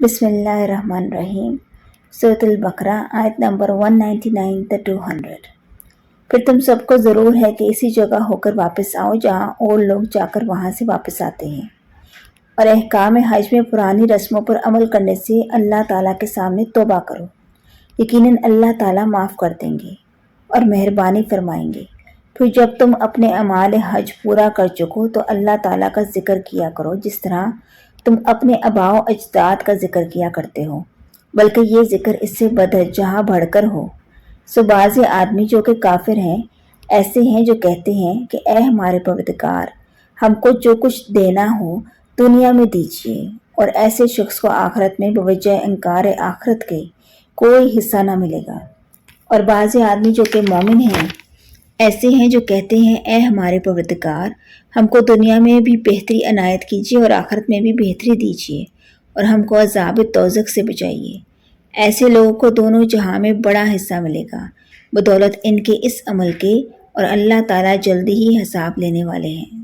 بسم اللہ الرحمن الرحیم۔ سورۃ البقرہ آیت نمبر 199 تا 200۔ پھر تم سب کو ضرور ہے کہ اسی جگہ ہو کر واپس آؤ جہاں اور لوگ جا کر وہاں سے واپس آتے ہیں، اور احکام حج میں پرانی رسموں پر عمل کرنے سے اللہ تعالیٰ کے سامنے توبہ کرو، یقیناً اللہ تعالیٰ معاف کر دیں گے اور مہربانی فرمائیں گے۔ پھر جب تم اپنے اعمال حج پورا کر چکو تو اللہ تعالیٰ کا ذکر کیا کرو جس طرح تم اپنے آباء و اجداد کا ذکر کیا کرتے ہو، بلکہ یہ ذکر اس سے بدرجہ بڑھ کر ہو۔ سو بعض آدمی جو کہ کافر ہیں ایسے ہیں جو کہتے ہیں کہ اے ہمارے پروردگار، ہم کو جو کچھ دینا ہو دنیا میں دیجیے، اور ایسے شخص کو آخرت میں بوجہ انکار آخرت کے کوئی حصہ نہ ملے گا۔ اور بعض آدمی جو کہ مومن ہیں ایسے ہیں جو کہتے ہیں اے ہمارے پروردگار، ہم کو دنیا میں بھی بہتری عنایت کیجیے اور آخرت میں بھی بہتری دیجیے، اور ہم کو عذاب دوزخ سے بچائیے۔ ایسے لوگوں کو دونوں جہاں میں بڑا حصہ ملے گا بدولت ان کے اس عمل کے، اور اللہ تعالیٰ جلدی ہی حساب لینے والے ہیں۔